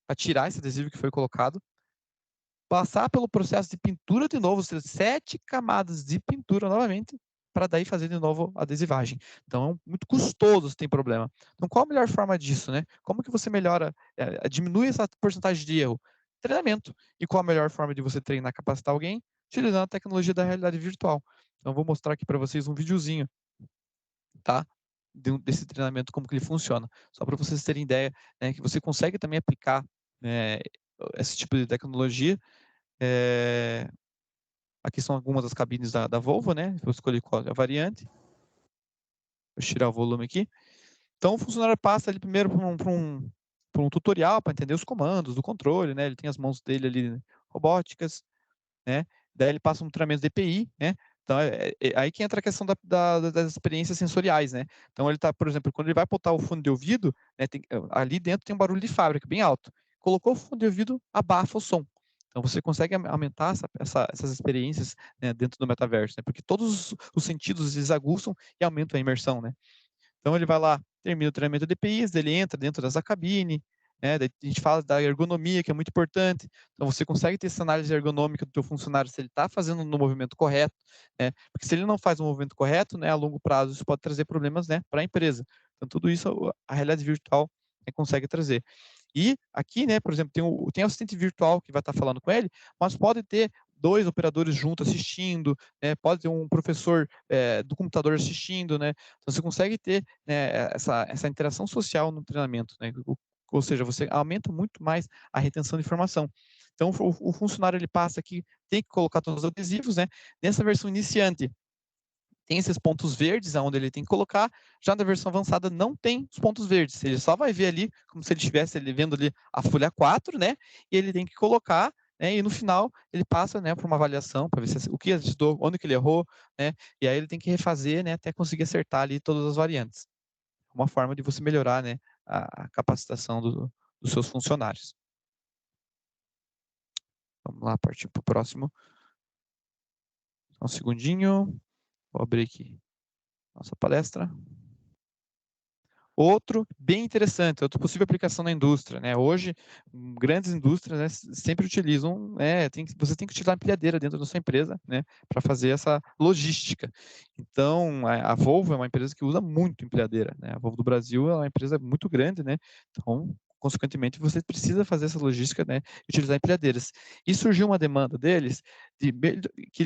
para tirar esse adesivo que foi colocado, passar pelo processo de pintura de novo, ou seja, 7 camadas de pintura novamente, para daí fazer de novo a adesivagem. Então, é muito custoso se tem problema. Então, qual a melhor forma disso, né? Como que você melhora, diminui essa porcentagem de erro? Treinamento. E qual a melhor forma de você treinar, capacitar alguém? Utilizando a tecnologia da realidade virtual. Então, vou mostrar aqui para vocês um videozinho, tá? Desse treinamento, como que ele funciona. Só para vocês terem ideia, né, que você consegue também aplicar esse tipo de tecnologia. Aqui são algumas das cabines da Volvo, né? Eu escolhi qual é a variante. Vou tirar o volume aqui. Então, o funcionário passa ali primeiro por um tutorial para entender os comandos do controle, né? Ele tem as mãos dele ali robóticas, né? Daí ele passa um treinamento de EPI, né? Então, aí que entra a questão das experiências sensoriais, né? Então, ele tá, por exemplo, quando ele vai botar o fone de ouvido, né, ali dentro tem um barulho de fábrica bem alto. Colocou o fone de ouvido, abafa o som. Então, você consegue aumentar essas experiências, né, dentro do metaverso, né? Porque todos os sentidos eles aguçam e aumentam a imersão, né? Então ele vai lá, termina o treinamento de EPIs, ele entra dentro dessa cabine, né? Daí a gente fala da ergonomia, que é muito importante. Então você consegue ter essa análise ergonômica do teu funcionário se ele está fazendo no movimento correto, né? Porque se ele não faz o movimento correto, né, a longo prazo isso pode trazer problemas, né, para a empresa. Então tudo isso a realidade virtual consegue trazer. E aqui, né, por exemplo, tem o assistente virtual que vai estar falando com ele, mas pode ter 2 operadores juntos assistindo, né, pode ter um professor do computador assistindo, né, então você consegue ter, né, essa interação social no treinamento, né, ou seja, você aumenta muito mais a retenção de informação. Então o funcionário ele passa aqui, tem que colocar todos os adesivos, né, nessa versão iniciante tem esses pontos verdes aonde ele tem que colocar, já na versão avançada não tem os pontos verdes, ele só vai ver ali como se ele estivesse vendo ali a folha 4, né, e ele tem que colocar, né, e no final ele passa, né, por uma avaliação para ver o que ajudou, onde que ele errou, né, e aí ele tem que refazer, né, até conseguir acertar ali todas as variantes. Uma forma de você melhorar, né, a capacitação dos seus funcionários. Vamos lá, partir para o próximo. Um segundinho, vou abrir aqui nossa palestra. Outro bem interessante, outra possível aplicação na indústria, né? Hoje, grandes indústrias, né, sempre utilizam, você tem que utilizar uma empilhadeira dentro da sua empresa, né, para fazer essa logística. Então, a Volvo é uma empresa que usa muito empilhadeira, né? A Volvo do Brasil é uma empresa muito grande, né? Então, consequentemente, você precisa fazer essa logística, né, e utilizar empilhadeiras. E surgiu uma demanda deles,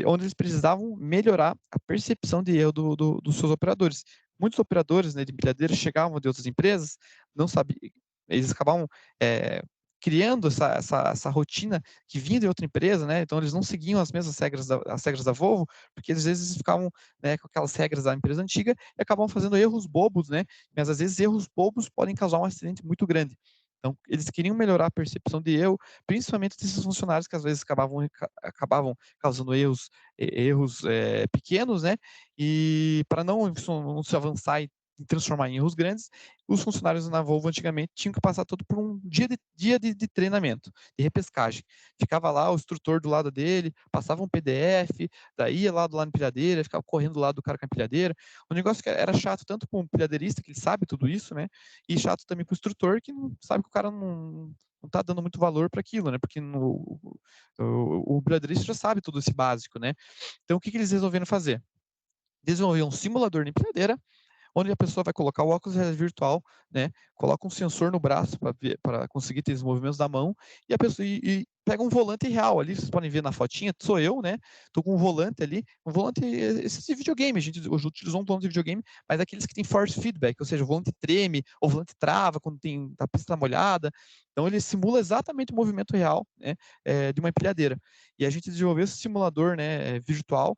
onde eles precisavam melhorar a percepção de erro dos seus operadores. Muitos operadores, né, de empilhadeiras chegavam de outras empresas, não sabiam, eles acabavam criando essa rotina que vinha de outra empresa, né? Então eles não seguiam as mesmas regras as regras da Volvo, porque às vezes eles ficavam, né, com aquelas regras da empresa antiga e acabavam fazendo erros bobos, né? Mas às vezes erros bobos podem causar um acidente muito grande. Então, eles queriam melhorar a percepção de erro, principalmente desses funcionários que às vezes acabavam causando erros pequenos, né? E para não se avançar e transformar em erros grandes, os funcionários na Volvo antigamente tinham que passar todo por um dia de treinamento, de repescagem. Ficava lá o instrutor do lado dele, passava um PDF, daí ia lá do lado da empilhadeira, ficava correndo do lado do cara com a empilhadeira. O negócio que era chato tanto para o empilhadeirista, que ele sabe tudo isso, né? E chato também para o instrutor, que não sabe que o cara não está dando muito valor para aquilo, né? Porque o empilhadeirista já sabe tudo esse básico, né? Então, o que eles resolveram fazer? Desenvolver um simulador de empilhadeira, onde a pessoa vai colocar o óculos de realidade virtual, né? Coloca um sensor no braço para conseguir ter os movimentos da mão, e a pessoa e pega um volante real ali, vocês podem ver na fotinha, sou eu, né? Tô com um volante ali, um volante esse de videogame, a gente hoje utilizou um volante de videogame, mas aqueles que tem force feedback, ou seja, o volante treme, ou o volante trava quando a pista tá molhada. Então ele simula exatamente o movimento real, né, de uma empilhadeira. E a gente desenvolveu esse simulador, né, virtual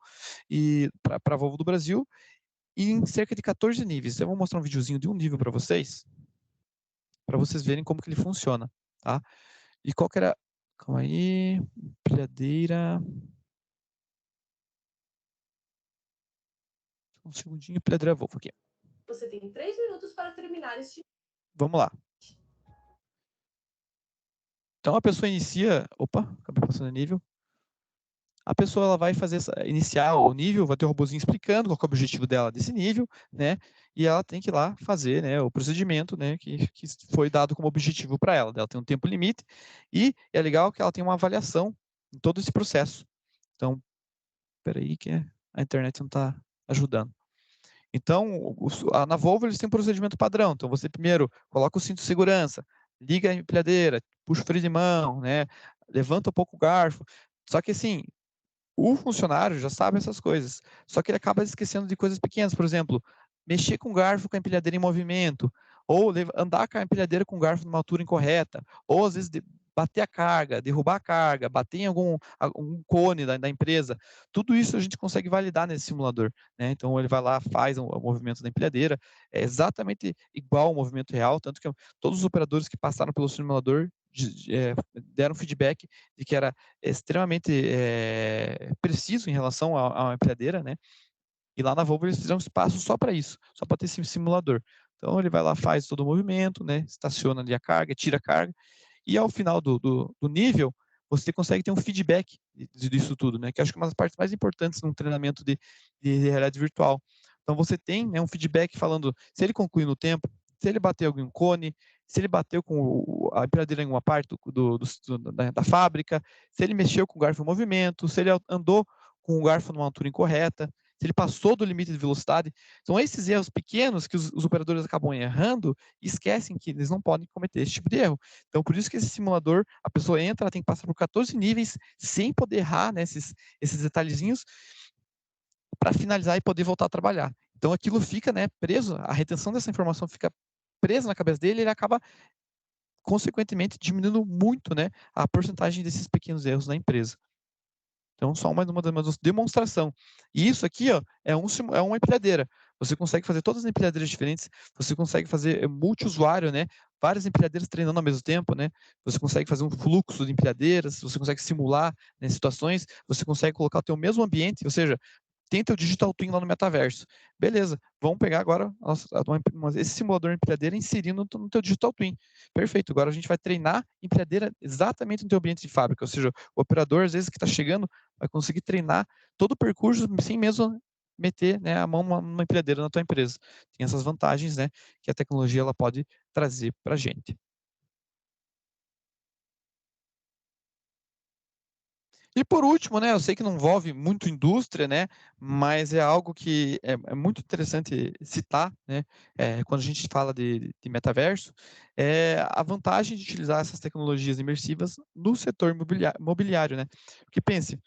e para a Volvo do Brasil, e em cerca de 14 níveis. Eu vou mostrar um videozinho de um nível para vocês verem como que ele funciona, tá? E qual que era... Calma aí, empilhadeira... Um segundinho, empilhadeira Volvo aqui. Você tem 3 minutos para terminar este. Vamos lá. Então a pessoa inicia... Opa, acabei passando o nível. A pessoa ela vai iniciar o nível, vai ter o robozinho explicando qual é o objetivo dela desse nível, né? E ela tem que ir lá fazer, né, o procedimento, né, que foi dado como objetivo para ela. Ela tem um tempo limite e é legal que ela tem uma avaliação em todo esse processo. Então, espera aí que a internet não está ajudando. Então, na Volvo eles têm um procedimento padrão. Então, você primeiro coloca o cinto de segurança, liga a empilhadeira, puxa o freio de mão, né? Levanta um pouco o garfo. Só que assim, o funcionário já sabe essas coisas, só que ele acaba esquecendo de coisas pequenas, por exemplo, mexer com o garfo com a empilhadeira em movimento, ou andar com a empilhadeira com o garfo numa altura incorreta, ou às vezes bater a carga, derrubar a carga, bater em algum cone da empresa. Tudo isso a gente consegue validar nesse simulador, né? Então ele vai lá, faz o movimento da empilhadeira, é exatamente igual ao movimento real, tanto que todos os operadores que passaram pelo simulador deram feedback de que era extremamente preciso em relação à empilhadeira, né? E lá na Volvo eles fizeram um espaço só para isso, só para ter esse simulador. Então ele vai lá, faz todo o movimento, né? Estaciona ali a carga, tira a carga, e ao final do nível, você consegue ter um feedback disso tudo, né? Que acho que é uma das partes mais importantes num treinamento de realidade virtual. Então você tem, né, um feedback falando se ele concluiu no tempo, se ele bateu algum cone, se ele bateu com a empilhadeira em alguma parte da fábrica, se ele mexeu com o garfo em movimento, se ele andou com o garfo numa altura incorreta, se ele passou do limite de velocidade. Então, esses erros pequenos que os operadores acabam errando, esquecem que eles não podem cometer esse tipo de erro. Então, por isso que esse simulador, a pessoa entra, ela tem que passar por 14 níveis sem poder errar, né, esses detalhezinhos, para finalizar e poder voltar a trabalhar. Então, aquilo fica, né, preso, a retenção dessa informação fica presa na cabeça dele, e ele acaba, consequentemente, diminuindo muito, né, a porcentagem desses pequenos erros na empresa. Então, só uma demonstração. E isso aqui, ó, é uma empilhadeira. Você consegue fazer todas as empilhadeiras diferentes, você consegue fazer multiusuário, né? Várias empilhadeiras treinando ao mesmo tempo, né? Você consegue fazer um fluxo de empilhadeiras, você consegue simular, né, situações, você consegue colocar o teu mesmo ambiente, ou seja, tem teu digital twin lá no metaverso. Beleza, vamos pegar agora esse simulador de empilhadeira e inserir no teu digital twin. Perfeito, agora a gente vai treinar empilhadeira exatamente no teu ambiente de fábrica, ou seja, o operador, às vezes, que está chegando, vai conseguir treinar todo o percurso sem mesmo meter, né, a mão numa empilhadeira na tua empresa. Tem essas vantagens, né, que a tecnologia ela pode trazer para a gente. E por último, né, eu sei que não envolve muito indústria, né, mas é algo que é muito interessante citar, né, quando a gente fala de metaverso, é a vantagem de utilizar essas tecnologias imersivas no setor imobiliário, né? Porque pense,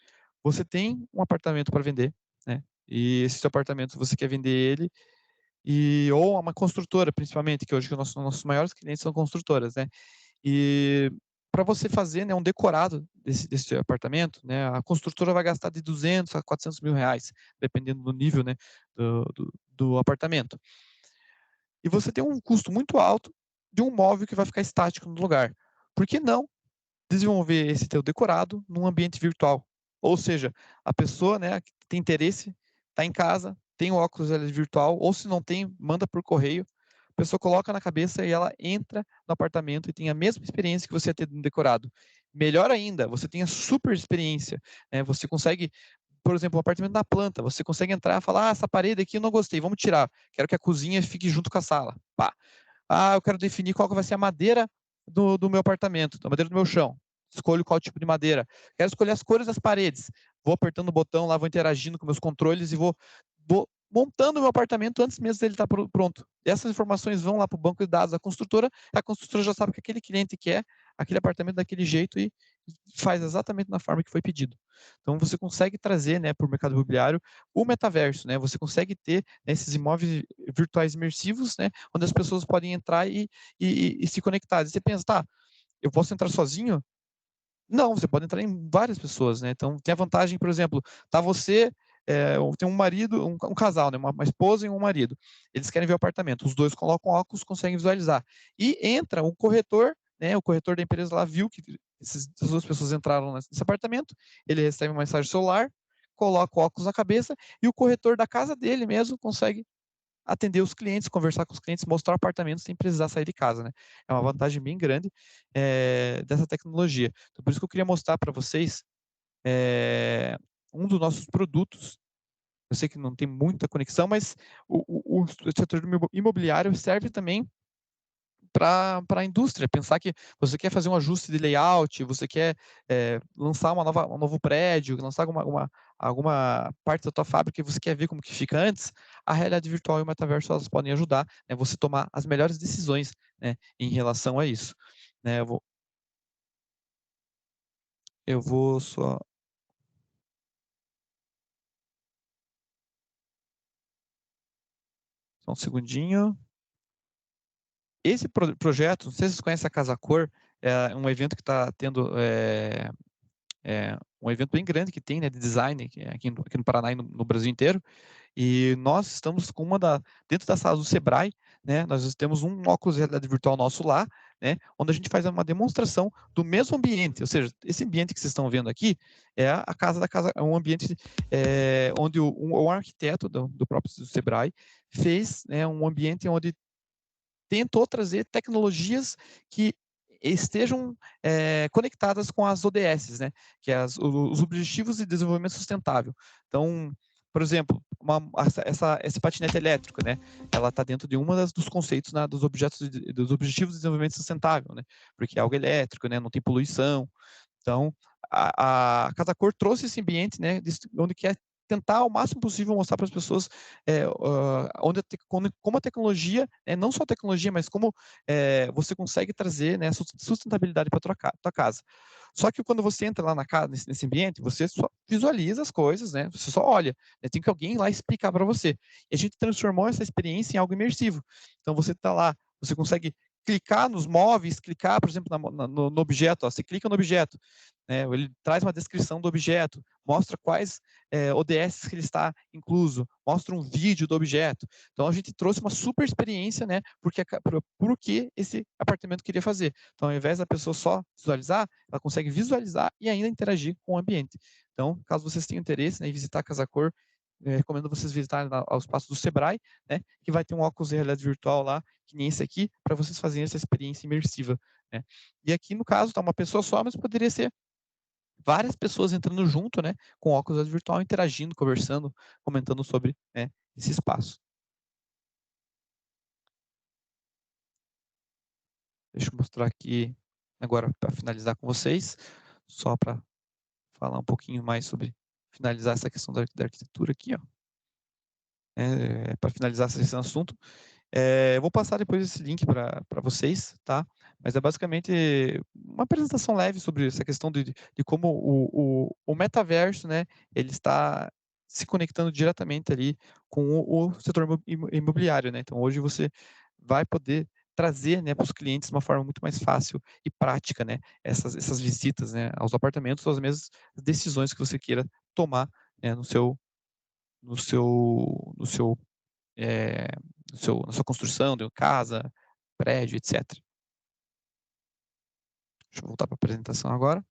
você tem um apartamento para vender, né, e esse seu apartamento você quer vender ele, ou uma construtora, principalmente, que hoje que os nossos maiores clientes são construtoras, né? E para você fazer, né, um decorado desse apartamento, né, a construtora vai gastar de 200 a 400 mil reais, dependendo do nível, né, do apartamento. E você tem um custo muito alto de um móvel que vai ficar estático no lugar. Por que não desenvolver esse teu decorado num ambiente virtual? Ou seja, a pessoa, né, que tem interesse, está em casa, tem o óculos virtual, ou se não tem, manda por correio, a pessoa coloca na cabeça e ela entra no apartamento e tem a mesma experiência que você ia ter no decorado. Melhor ainda, você tem a super experiência, né? Você consegue, por exemplo, um apartamento na planta, você consegue entrar e falar, essa parede aqui eu não gostei, vamos tirar. Quero que a cozinha fique junto com a sala. Pá. Eu quero definir qual que vai ser a madeira do meu apartamento, a madeira do meu chão. Escolho qual tipo de madeira. Quero escolher as cores das paredes. Vou apertando o botão lá, vou interagindo com meus controles e vou montando o meu apartamento antes mesmo dele estar pronto. Essas informações vão lá para o banco de dados da construtora, a construtora já sabe que aquele cliente quer aquele apartamento daquele jeito e faz exatamente na forma que foi pedido. Então, você consegue trazer, né, para o mercado imobiliário o metaverso, né? Você consegue ter, né, esses imóveis virtuais imersivos, né, onde as pessoas podem entrar e se conectar. E você pensa, tá, eu posso entrar sozinho? Não, você pode entrar em várias pessoas, né? Então, tem a vantagem, por exemplo, tá você, tem um marido, um casal, né? Uma esposa e um marido. Eles querem ver o apartamento. Os dois colocam óculos, conseguem visualizar. E entra um corretor, né? O corretor da empresa lá viu que essas duas pessoas entraram nesse apartamento. Ele recebe uma mensagem celular, coloca o óculos na cabeça e o corretor da casa dele mesmo consegue atender os clientes, conversar com os clientes, mostrar apartamentos sem precisar sair de casa, né? É uma vantagem bem grande dessa tecnologia. Então, por isso que eu queria mostrar para vocês um dos nossos produtos. Eu sei que não tem muita conexão, mas o setor imobiliário serve também para a indústria. Pensar que você quer fazer um ajuste de layout, você quer lançar um novo prédio, lançar alguma parte da tua fábrica e você quer ver como que fica antes, a realidade virtual e o metaverso elas podem ajudar, né, você tomar as melhores decisões, né, em relação a isso. Né, eu vou só um segundinho. Esse projeto, não sei se vocês conhecem a Casa Cor, é um evento que está tendo um evento bem grande que tem, né, de design aqui no Paraná e no Brasil inteiro. E nós estamos com dentro da sala do Sebrae, né, nós temos um óculos de realidade virtual nosso lá, né, onde a gente faz uma demonstração do mesmo ambiente, ou seja, esse ambiente que vocês estão vendo aqui é a casa é um ambiente onde o arquiteto do próprio Sebrae fez, né, um ambiente onde tentou trazer tecnologias que estejam conectadas com as ODS, né? Que é os Objetivos de Desenvolvimento Sustentável. Então, por exemplo, essa patinete elétrica, né? Ela está dentro de dos conceitos, né, dos Objetivos de Desenvolvimento Sustentável, né? Porque é algo elétrico, né? Não tem poluição. Então, a Casa Cor trouxe esse ambiente, né? Onde quer tentar ao máximo possível mostrar para as pessoas como a tecnologia, não só a tecnologia, mas como você consegue trazer, né, sustentabilidade para a tua casa. Só que quando você entra lá na casa, nesse ambiente, você só visualiza as coisas, né? Você só olha, né? Tem que alguém lá explicar para você. E a gente transformou essa experiência em algo imersivo. Então você está lá, você consegue clicar nos móveis, clicar, por exemplo, no objeto, ó, você clica no objeto, né, ele traz uma descrição do objeto, mostra quais ODS que ele está incluso, mostra um vídeo do objeto. Então a gente trouxe uma super experiência, né, por que esse apartamento queria fazer. Então, ao invés da pessoa só visualizar, ela consegue visualizar e ainda interagir com o ambiente. Então, caso vocês tenham interesse, né, em visitar a Casa Cor, recomendo vocês visitarem aos passos do Sebrae, né, que vai ter um óculos de realidade virtual lá, que nem esse aqui, para vocês fazerem essa experiência imersiva. Né. E aqui, no caso, está uma pessoa só, mas poderia ser várias pessoas entrando junto, né, com óculos virtual, interagindo, conversando, comentando sobre, né, esse espaço. Deixa eu mostrar aqui agora para finalizar com vocês, só para falar um pouquinho mais sobre finalizar essa questão da arquitetura aqui, ó. Para finalizar esse assunto, eu vou passar depois esse link para vocês, tá? Mas é basicamente uma apresentação leve sobre essa questão de como o metaverso, né, ele está se conectando diretamente ali com o setor imobiliário, né? Então, hoje você vai poder trazer, né, para os clientes de uma forma muito mais fácil e prática, né, essas visitas, né, aos apartamentos, ou as mesmas decisões que você queira tomar, né, no seu, no seu é, na sua construção, de casa, prédio, etc. Deixa eu voltar para a apresentação agora.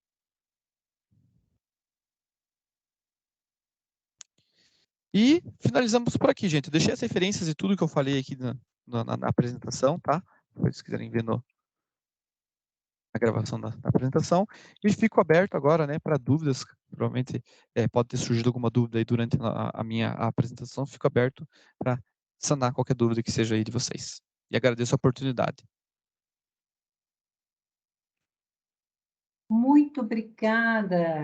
E finalizamos por aqui, gente. Eu deixei as referências e tudo que eu falei aqui na apresentação, tá? Depois, se quiserem ver na gravação da apresentação. E fico aberto agora, né, para dúvidas. Provavelmente pode ter surgido alguma dúvida aí durante a minha apresentação. Fico aberto para sanar qualquer dúvida que seja aí de vocês. E agradeço a oportunidade. Muito obrigada.